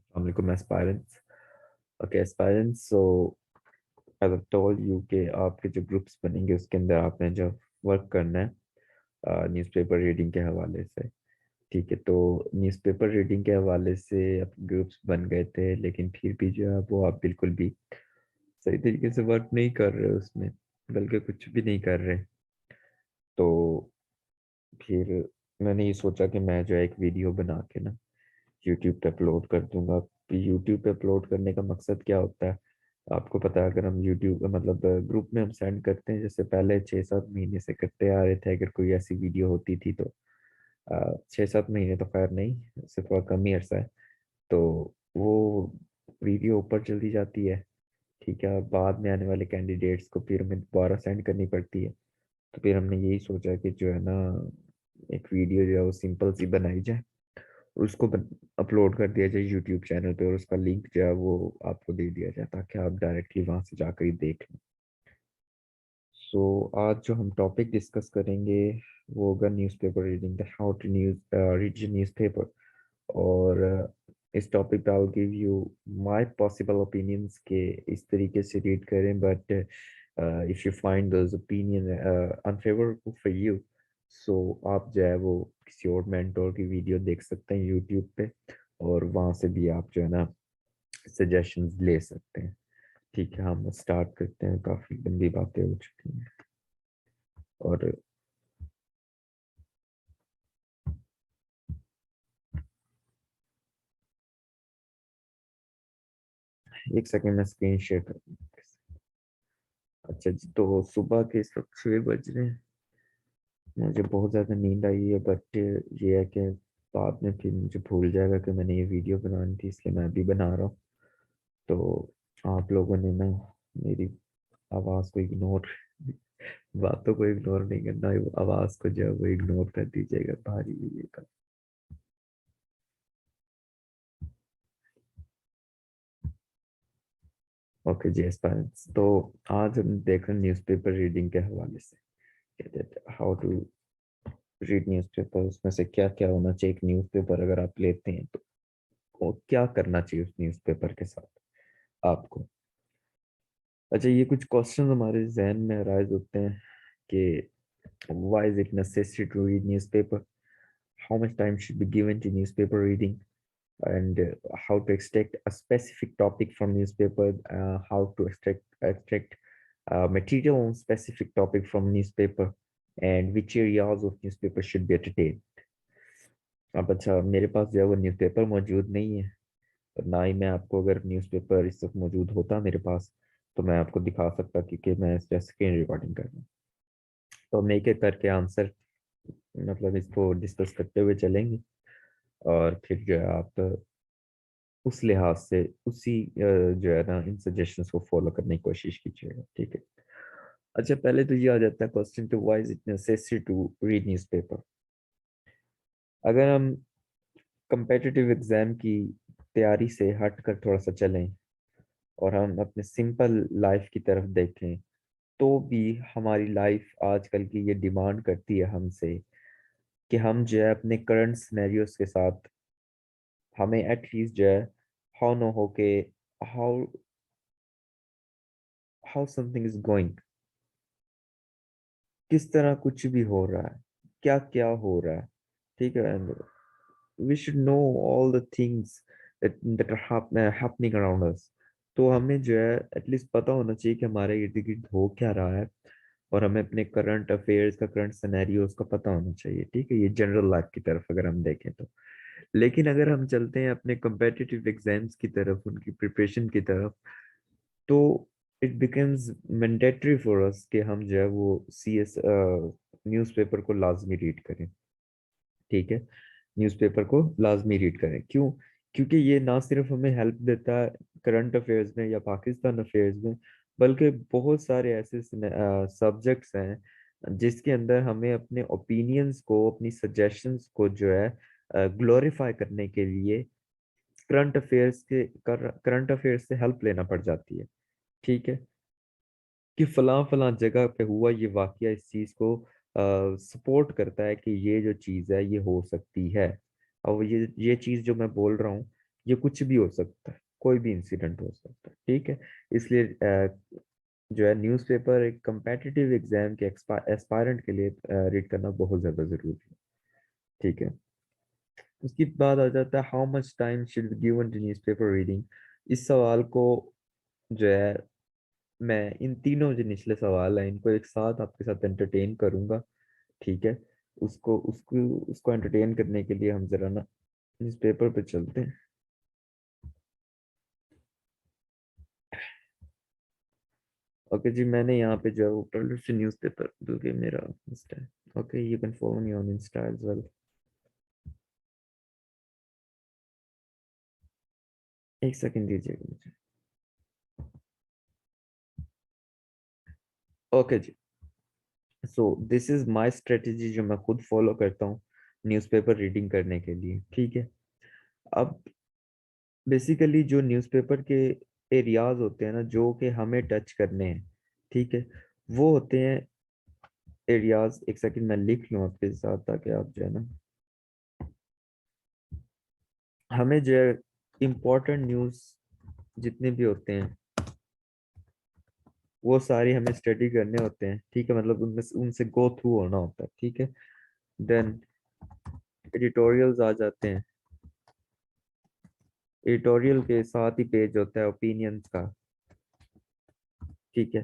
Assalamualaikum aspirants. Okay, aspirants. So as I told you कि आपके जो ग्रुप्स बनेंगे उसके अंदर आपने जो वर्क करना है न्यूज़पेपर रीडिंग के हवाले से। ठीक है, तो न्यूज़पेपर रीडिंग के हवाले से अब ग्रुप्स बन गए थे, लेकिन फिर भी जो है वो आप बिल्कुल भी सही तरीके से वर्क नहीं कर रहे उसमें, बल्कि कुछ भी नहीं कर रहे। तो फिर मैंने ये सोचा कि मैं जो है एक वीडियो बना के ना यूट्यूब पे अपलोड कर दूंगा। यूट्यूब पे अपलोड करने का मकसद क्या होता है आपको पता है? अगर हम यूट्यूब मतलब ग्रुप में हम सेंड करते हैं, जैसे पहले 6-7 महीने से करते आ रहे थे, अगर कोई ऐसी वीडियो होती थी तो 6-7 महीने तो खैर नहीं, उससे थोड़ा कम ही अरसा है, तो वो वीडियो ऊपर चलती जाती है। ठीक है, बाद में आने वाले कैंडिडेट्स को फिर हमें दोबारा सेंड करनी पड़ती है। तो फिर हमने यही सोचा कि जो है ना एक वीडियो जो है वो सिंपल सी बनाई जाए, उसको अपलोड कर दिया जाए यूट्यूब चैनल पे, और उसका लिंक जो है वो आपको दे दिया जाए ताकि आप डायरेक्टली वहां से जाकर ही देख लें। सो आज जो हम टॉपिक डिस्कस करेंगे वो होगा newspaper reading, the how to news read newspaper. और इस टॉपिक पे I will give you my possible opinions के इस तरीके से रीड करें, but if you find those opinion unfavourable for you, so आप जो है वो किसी और मेंटोर की वीडियो देख सकते हैं यूट्यूब पे, और वहां से भी आप जो है ना सजेशंस ले सकते हैं। ठीक है, हम स्टार्ट करते हैं, काफी लंबी बातें हो चुकी हैं। और एक सेकंड में स्क्रीन शेयर कर। अच्छा जी, तो सुबह के इस वक्त 6 बज रहे हैं। मुझे बहुत ज़्यादा नींद आई है, बट ये है कि बाद में फिर मुझे भूल जाएगा कि मैंने ये वीडियो बनानी थी, इसलिए मैं अभी बना रहा हूँ। तो आप लोगों ने ना मेरी आवाज़ को इग्नोर, बातों को इग्नोर नहीं करना, आवाज़ को जो है वो इग्नोर कर दीजिएगा, भारी ये का। ओके जी एस्पायरेंट्स, तो आज हम देख रहे हैं न्यूज़पेपर रीडिंग के हवाले से, कहते हैं हाउ टू रीड न्यूज़पेपर, उसमें से क्या क्या होना चाहिए एक न्यूज़पेपर अगर आप लेते हैं तो, और क्या करना चाहिए उस न्यूज़पेपर के साथ आपको। अच्छा, ये कुछ क्वेश्चन हमारे जहन में अराइज होते हैं कि why is it necessary to read newspaper, how much time should be given to newspaper reading, and how to extract a specific topic from newspaper, how to extract material on specific topic from newspaper, and which areas of newspaper should be entertained। अब अच्छा, मेरे पास जो है वो newspaper मौजूद नहीं है, और ना ही मैं आपको, अगर न्यूज़पेपर इस वक्त मौजूद होता मेरे पास तो मैं आपको दिखा सकता, क्योंकि मैं इस पर स्क्रीन रिकॉर्डिंग कर रहा हूँ। तो हम एक एक करके आंसर, मतलब इसको डिस्कस करते हुए चलेंगे, और फिर जो है आप उस लिहाज से उसी जो है ना इन सजेशंस को फॉलो करने की कोशिश कीजिएगा। ठीक है, अच्छा पहले तो ये आ जाता है question two, why is it necessary to read newspaper. अगर हम कंपेटिटिव एग्जाम की तैयारी से हट कर थोड़ा सा चलें और हम अपने सिंपल लाइफ की तरफ देखें, तो भी हमारी लाइफ आजकल की ये डिमांड करती है हमसे कि हम जो है अपने करंट सिनेरियोस के साथ, हमें एटलीस्ट जो है हाउ नो हो के how how something is going, किस तरह कुछ भी हो रहा है, क्या क्या हो रहा है। ठीक है, and we should know all the things that are happening around us. तो हमें जो है एटलीस्ट पता होना चाहिए कि हमारे इर्द गिर्द हो क्या रहा है, और हमें अपने करंट अफेयर्स का, करंट सिनेरियो का पता होना चाहिए। ठीक है, ये जनरल लाइफ की तरफ अगर हम देखें तो। लेकिन अगर हम चलते हैं अपने कम्पिटिटिव एग्जाम्स की तरफ, उनकी प्रिपरेशन की तरफ, तो it becomes mandatory for us कि हम जो है वो सी एस न्यूज़पेपर को लाजमी रीड करें। ठीक है, न्यूज़पेपर को लाजमी रीड करें, क्यों? क्योंकि ये ना सिर्फ हमें हेल्प देता है करंट अफेयर्स में या पाकिस्तान अफेयर्स में, बल्कि बहुत सारे ऐसे सब्जेक्ट्स हैं जिसके अंदर हमें अपने ओपिनियंस को, अपनी सजेशंस को जो है ग्लोरीफाई करने के लिए करंट अफेयर्स से हेल्प लेना पड़ जाती है। ठीक है, कि फलां फलां जगह पे हुआ ये वाकया इस चीज को सपोर्ट करता है कि ये जो चीज है ये हो सकती है। और ये चीज जो मैं बोल रहा हूँ, ये कुछ भी हो सकता है, कोई भी इंसिडेंट हो सकता है, ठीक है। इसलिए जो है न्यूज़पेपर एक कम्पिटिटिव एग्जाम के एस्पायरेंट के लिए रीड करना बहुत ज़्यादा ज़रूरी है, ठीक है। उसके बाद आ जाता है how much time should be given to newspaper reading. इस सवाल को जो है मैं इन तीनों जो निचले सवाल हैं इनको एक साथ आपके साथ एंटरटेन करूंगा, ठीक है। उसको उसको उसको एंटरटेन करने के लिए हम जरा ना न्यूज़पेपर पे चलते हैं। ओके जी, मैंने यहाँ पे जो है वो पब्लिश न्यूज़पेपर बल्कि मेरा इंस्टा है। Okay, you can follow me on insta as well. एक सेकंड दीजिएगा मुझे। ओके जी, so this is my strategy जो मैं खुद फॉलो करता हूँ न्यूज़पेपर रीडिंग करने के लिए, ठीक है। अब बेसिकली जो न्यूज़पेपर के एरियाज होते हैं ना जो कि हमें टच करने हैं, ठीक है, वो होते हैं एरियाज। एक सेकंड मैं लिख लूँ आपके साथ ताकि आप जो है ना, हमें जो है इम्पोर्टेंट न्यूज़ जितने भी होते हैं वो सारी हमें स्टडी करने होते हैं, ठीक है। मतलब उनमें उनसे गो थ्रू होना होता है, ठीक है। देन एडिटोरियल्स आ जाते हैं। एडिटोरियल के साथ ही पेज होता है ओपिनियंस का, ठीक है।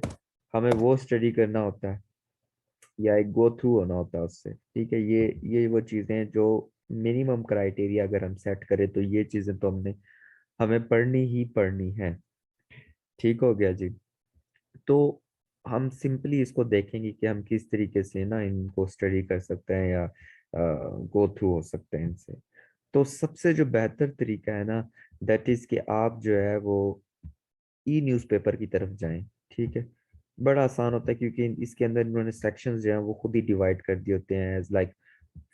हमें वो स्टडी करना होता है या एक गो थ्रू होना होता है उससे, ठीक है। ये वो चीज़ें हैं जो मिनिमम क्राइटेरिया अगर हम सेट करें तो ये चीज़ें तो हमें पढ़नी ही पढ़नी है, ठीक हो गया जी। तो हम सिंपली इसको देखेंगे कि हम किस तरीके से ना इनको स्टडी कर सकते हैं या गो थ्रू हो सकते हैं इनसे। तो सबसे जो बेहतर तरीका है ना, दैट इज कि आप जो है वो ई न्यूज़पेपर की तरफ जाएं, ठीक है। बड़ा आसान होता है क्योंकि इसके अंदर इन्होंने सेक्शंस जो हैं वो खुद ही डिवाइड कर दिए होते हैं एज लाइक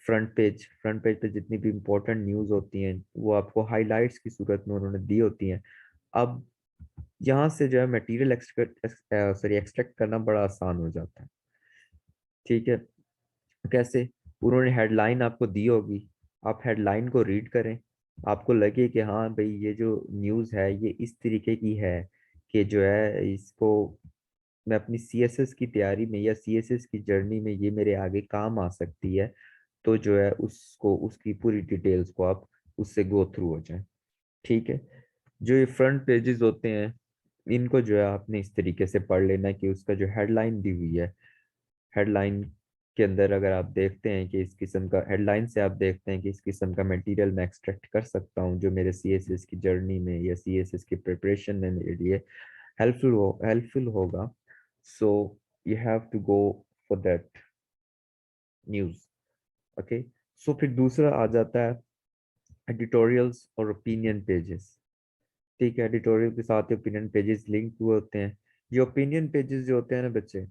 फ्रंट पेज पे जितनी भी इंपॉर्टेंट न्यूज़ होती हैं वो आपको हाइलाइट्स की सूरत में उन्होंने दी होती हैं। अब यहाँ से जो है मटेरियल एक्सट्रैक्ट करना बड़ा आसान हो जाता है, ठीक है। कैसे? उन्होंने हेडलाइन आपको दी होगी, आप हेडलाइन को रीड करें, आपको लगे कि हाँ भाई ये जो न्यूज़ है ये इस तरीके की है कि जो है इसको मैं अपनी सीएसएस की तैयारी में या सीएसएस की जर्नी में ये मेरे आगे काम आ सकती है। तो जो है उसको उसकी पूरी डिटेल्स को आप उससे गो थ्रू हो जाए, ठीक है। जो ये फ्रंट पेजेस होते हैं इनको जो है आपने इस तरीके से पढ़ लेना कि उसका जो हेडलाइन दी हुई है, हेडलाइन के अंदर अगर आप देखते हैं कि इस किस्म का हेडलाइन से आप देखते हैं कि इस किस्म का मटेरियल मैं एक्सट्रैक्ट कर सकता हूँ जो मेरे सीएसएस की जर्नी में या सीएसएस की प्रिपरेशन में मेरे लिए हेल्पफुल होगा। So you have to go for that news, okay. So फिर दूसरा आ जाता है एडिटोरियल्स और ओपिनियन पेजेस, ठीक है। एडिटोरियल के साथ ओपिनियन पेजेस लिंक हुए होते हैं। ये ओपिनियन पेजेस जो होते हैं ना बच्चे,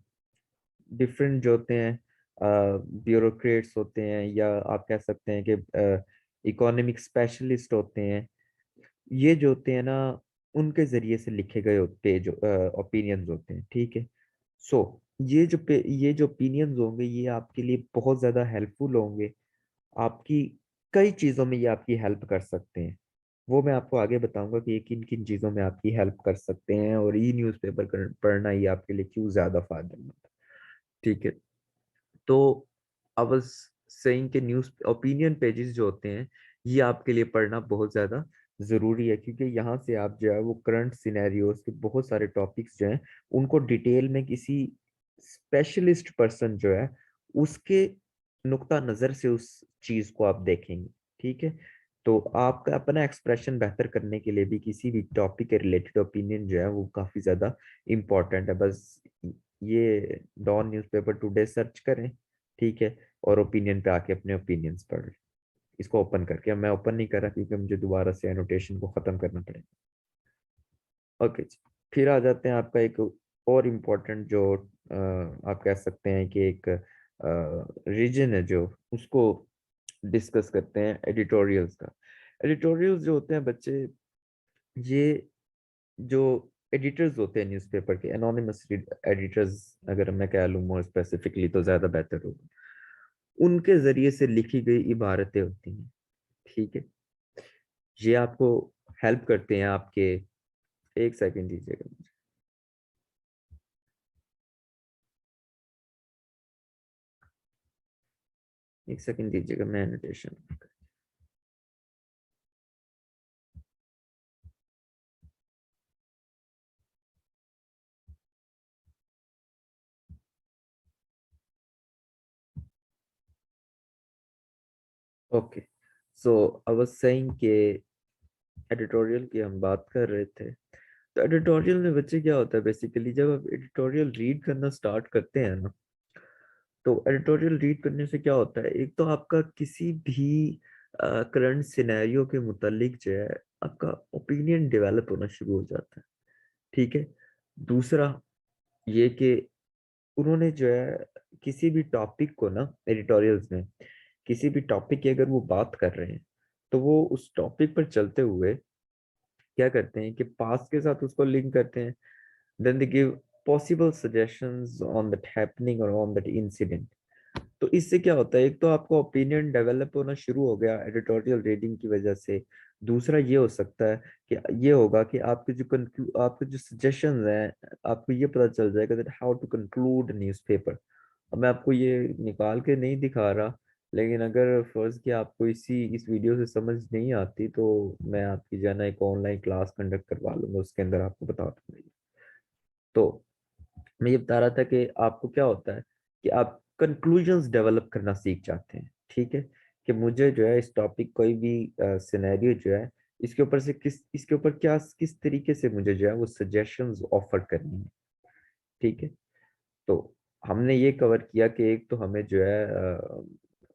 डिफरेंट जो होते हैं ब्यूरोक्रेट्स होते हैं या आप कह सकते हैं कि इकोनॉमिक स्पेशलिस्ट होते हैं, ये जो होते हैं ना उनके जरिए से लिखे गए पेज ओपिनियंस होते हैं, ठीक है। सो ये जो ओपिनियंस होंगे ये आपके लिए बहुत ज़्यादा हेल्पफुल होंगे, आपकी कई चीज़ों में ये आपकी हेल्प कर सकते हैं। वो मैं आपको आगे बताऊंगा कि ये किन किन चीज़ों में आपकी हेल्प कर सकते हैं और ई न्यूज़पेपर पढ़ना ये आपके लिए क्यों ज़्यादा फायदेमंद है, ठीक है। तो आई वाज सेइंग कि न्यूज़ ओपिनियन पेजेस जो होते हैं ये आपके लिए पढ़ना बहुत ज़्यादा ज़रूरी है क्योंकि यहाँ से आप जो है वो करंट सिनेरियोज के बहुत सारे टॉपिक्स जो हैं उनको डिटेल में किसी स्पेशलिस्ट पर्सन जो है उसके नुक्ता नज़र से उस चीज़ को आप देखेंगे, ठीक है। तो आपका अपना एक्सप्रेशन बेहतर करने के लिए भी किसी भी टॉपिक के रिलेटेड ओपिनियन जो है वो काफ़ी ज़्यादा इम्पोर्टेंट है। बस ये डॉन न्यूज़पेपर टुडे सर्च करें, ठीक है, और ओपिनियन पे आके अपने ओपिनियंस पढ़ लें। इसको ओपन करके, अब मैं ओपन नहीं कर रहा क्योंकि मुझे दोबारा से एनोटेशन को खत्म करना पड़ेगा। ओके जी, फिर आ जाते हैं आपका एक और इम्पोर्टेंट जो आप कह सकते हैं कि एक रीजन है जो उसको डिस्कस करते हैं एडिटोरियल्स का। एडिटोरियल्स जो होते हैं बच्चे, ये जो एडिटर्स होते हैं न्यूज़पेपर के, एनोनिमस एडिटर्स अगर मैं कह लूँ मोर स्पेसिफिकली तो ज़्यादा बेहतर होगा, उनके जरिए से लिखी गई इबारतें होती हैं, ठीक है। ये आपको हेल्प करते हैं आपके। एक सेकंड दीजिएगा मुझे। एक सेकंड दीजिएगा, मैं annotation. Okay, so I was saying कि एडिटोरियल की हम बात कर रहे थे। तो एडिटोरियल में बच्चे क्या होता है, बेसिकली जब आप एडिटोरियल रीड करना स्टार्ट करते हैं ना, तो एडिटोरियल रीड करने से क्या होता है, एक तो आपका किसी भी करंट सिनेरियो के मुतालिक जो है आपका ओपिनियन डेवलप होना शुरू हो जाता है। ठीक है। दूसरा ये कि उन्होंने जो है किसी भी टॉपिक को ना, एडिटोरियल्स में किसी भी टॉपिक की अगर वो बात कर रहे हैं, तो वो उस टॉपिक पर चलते हुए क्या करते हैं कि पास्ट के साथ उसको लिंक करते हैं। Then they give possible suggestions on that happening और ऑन दैट इंसिडेंट। तो इससे क्या होता है, एक तो आपका ओपिनियन डेवलप होना शुरू हो गया एडिटोरियल रीडिंग की वजह से। दूसरा ये हो सकता है कि ये होगा कि आपके जो सजेशंस हैं, आपको ये पता चल जाएगा that how to conclude newspaper. अब मैं आपको ये निकाल के नहीं दिखा रहा, लेकिन अगर फर्ज कि आपको इस वीडियो से समझ नहीं आती, तो मैं आपकी जो है ना एक ऑनलाइन क्लास कंडक्ट करवा लूंगा, उसके अंदर आपको बता दूंगा। तो मैं ये बता रहा था कि आपको क्या होता है कि आप कंक्लूजन्स डेवलप करना सीख जाते हैं। ठीक है, कि मुझे जो है इस टॉपिक कोई भी सिनेरियो जो है, इसके ऊपर क्या किस तरीके से मुझे जो है वो सजेशंस ऑफर करनी है। ठीक है। तो हमने ये कवर किया कि एक तो हमें जो है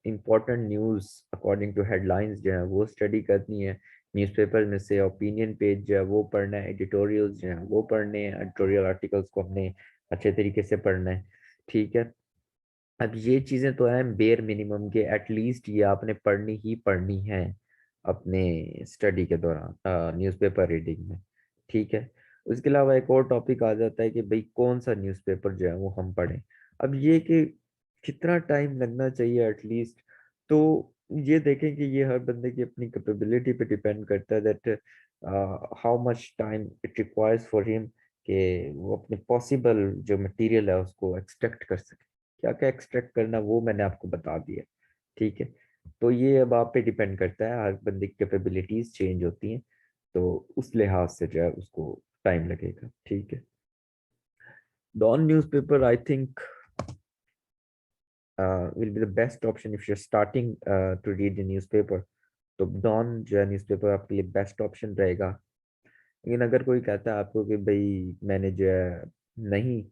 important news according to headlines जो है वो स्टडी करनी है। न्यूज़पेपर में से ओपिनियन पेज जो है वो पढ़ना है, एडिटोरियल्स जो हैं वो पढ़ने हैं, एडिटोरियल आर्टिकल्स को हमने अच्छे तरीके से पढ़ना है। ठीक है। अब ये चीज़ें तो हैं बेयर मिनिमम के, एटलीस्ट ये आपने पढ़नी ही पढ़नी है अपने स्टडी के दौरान न्यूज़पेपर रीडिंग में। ठीक है। उसके अलावा एक और टॉपिक आ जाता है कि भाई कौन सा न्यूज़पेपर जो है वो हम पढ़ें। अब ये कि कितना टाइम लगना चाहिए एटलीस्ट, तो ये देखें कि ये हर बंदे की अपनी कैपेबिलिटी पे डिपेंड करता है, that how much time it requires for him कि वो अपने पॉसिबल जो मटेरियल है उसको एक्सट्रैक्ट कर सके। क्या क्या एक्सट्रैक्ट करना वो मैंने आपको बता दिया। ठीक है। तो ये अब आप पे डिपेंड करता है, हर बंदे की कैपेबिलिटीज चेंज होती हैं, तो उस लिहाज से जो है उसको टाइम लगेगा। ठीक है। Dawn newspaper I think will be the best option if you're starting to read the newspaper। तो डॉन जो है न्यूज़पेपर आपके लिए बेस्ट ऑप्शन रहेगा। लेकिन अगर कोई कहता है आपको कि भाई मैंने जो है नहीं,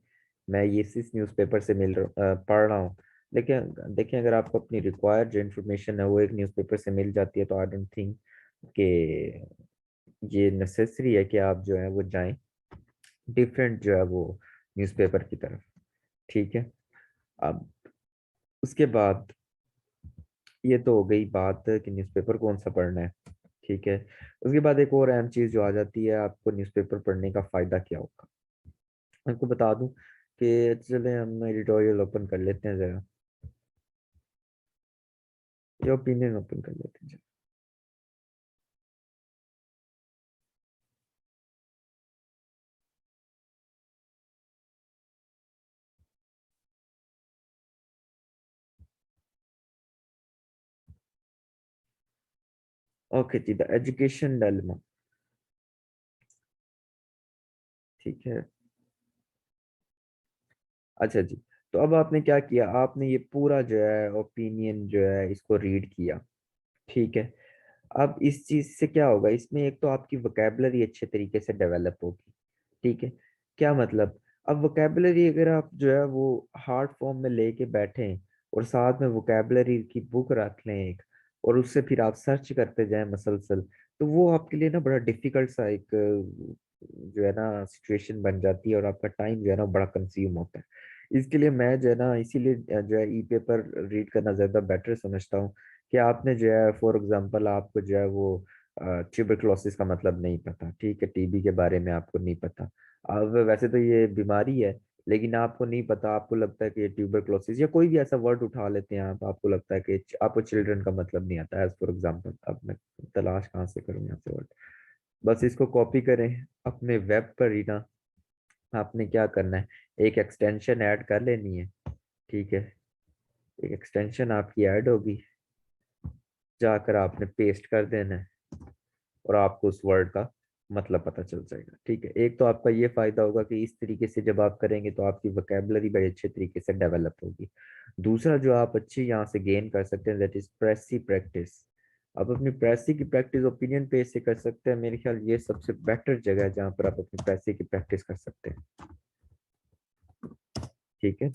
मैं ये इस न्यूज़पेपर से पढ़ रहा हूँ, लेकिन देखिए अगर आपको अपनी रिक्वायर्ड जो इन्फॉर्मेशन है वो एक न्यूज़पेपर से मिल जाती है, तो आई डोंट थिंक कि ये नेसेसरी है कि आप जो है वो जाएं डिफरेंट जो है वो न्यूज़पेपर की तरफ। ठीक है। अब उसके बाद ये तो हो गई बात कि न्यूज़पेपर कौन सा पढ़ना है। ठीक है। उसके बाद एक और अहम चीज़ जो आ जाती है, आपको न्यूज़पेपर पढ़ने का फ़ायदा क्या होगा। आपको बता दूं कि चले हम एडिटोरियल ओपन कर लेते हैं ज़रा, ये ओपिनियन ओपन कर लेते हैं। ओके जी, द एजुकेशन डायलेमा। ठीक है। अच्छा जी, तो अब आपने क्या किया, आपने ये पूरा जो है ओपिनियन जो है इसको रीड किया। ठीक है। अब इस चीज से क्या होगा, इसमें एक तो आपकी वोकेबलरी अच्छे तरीके से डेवलप होगी। ठीक है। क्या मतलब, अब वोकेबलरी अगर आप जो है वो हार्ड फॉर्म में लेके बैठे और साथ में वोकेबलरी की बुक रख लें एक, और उससे फिर आप सर्च करते जाएं मसलसल, तो वो आपके लिए ना बड़ा डिफिकल्ट सा एक जो है ना सिचुएशन बन जाती है, और आपका टाइम जो है ना बड़ा कंज्यूम होता है। इसके लिए मैं जो है ना इसीलिए जो है ई पेपर रीड करना ज्यादा बेटर समझता हूँ। कि आपने जो है फॉर एग्जांपल आपको जो है वो ट्यूबरक्लोसिस का मतलब नहीं पता, ठीक है, टीबी के बारे में आपको नहीं पता। अब वैसे तो ये बीमारी है, लेकिन आपको नहीं पता, आपको लगता है कि ये ट्यूबरक्लोसिस या कोई भी ऐसा वर्ड उठा लेते हैं आप, आपको लगता है कि आपको चिल्ड्रन का मतलब नहीं आता है फॉर एग्जांपल। अब मैं तलाश कहाँ से करूँ यहाँ से वर्ड, बस इसको कॉपी करें अपने वेब पर ही ना। आपने क्या करना है, एक एक्सटेंशन ऐड कर लेनी है, ठीक है। एक एक्सटेंशन आपकी ऐड होगी, जाकर आपने पेस्ट कर देना है, और आपको उस वर्ड का मतलब पता चल जाएगा, ठीक है। एक तो आपका ये फायदा होगा कि इस तरीके से जब आप करेंगे तो आपकी वोकेबलरी बड़े अच्छे तरीके से डेवलप होगी। दूसरा जो आप अच्छी यहाँ से गेन कर सकते हैं, दैट इज प्रेसी प्रैक्टिस। आप अपनी प्रेसी की प्रैक्टिस ओपिनियन पेज से कर सकते हैं। मेरे ख्याल ये सबसे बेटर जगह है जहाँ पर आप अपनी प्रेसी की प्रैक्टिस कर सकते हैं, ठीक है।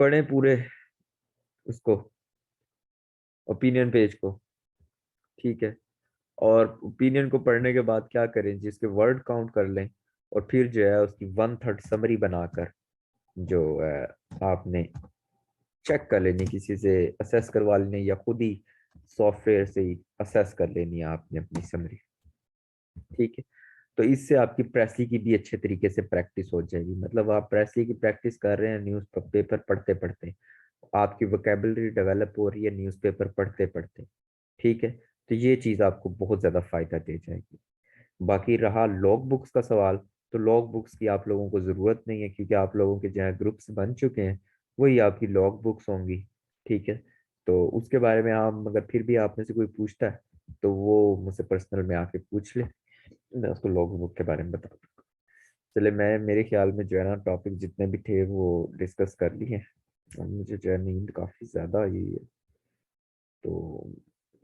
पढ़ें पूरे उसको, ओपिनियन पेज को, ठीक है। और ओपिनियन को पढ़ने के बाद क्या करें, जिसके वर्ड काउंट कर लें, और फिर जो है उसकी 1/3 समरी बनाकर जो आपने चेक कर लेनी, किसी से असेस करवा लेनी, या खुद ही सॉफ्टवेयर से ही असेस कर लेनी है आपने अपनी समरी, ठीक है। तो इससे आपकी प्रेसली की भी अच्छे तरीके से प्रैक्टिस हो जाएगी। मतलब आप प्रेसली की प्रैक्टिस कर रहे हैं न्यूज़ पेपर पढ़ते पढ़ते, आपकी वोकेबलरी डेवलप हो रही है न्यूज़पेपर पढ़ते पढ़ते, ठीक है। तो ये चीज़ आपको बहुत ज़्यादा फायदा दे जाएगी। बाकी रहा लॉग बुक्स का सवाल, तो लॉग बुक्स की आप लोगों को ज़रूरत नहीं है, क्योंकि आप लोगों के जहाँ ग्रुप्स बन चुके हैं वही आपकी लॉग बुक्स होंगी, ठीक है। तो उसके बारे में आप, अगर फिर भी आप में से कोई पूछता है तो वो मुझसे पर्सनल में आके पूछ ले, मैं उसको लॉग बुक के बारे में बता दूँ। चले, मैं मेरे ख्याल में जो है ना टॉपिक जितने भी थे वो डिस्कस कर लिए। और मुझे जो है नींद काफ़ी ज़्यादा आई है, तो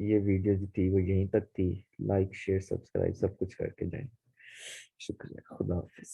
ये वीडियो जो थी वो यहीं तक थी। लाइक शेयर सब्सक्राइब सब कुछ करके जाएं। शुक्रिया, खुदा हाफिज।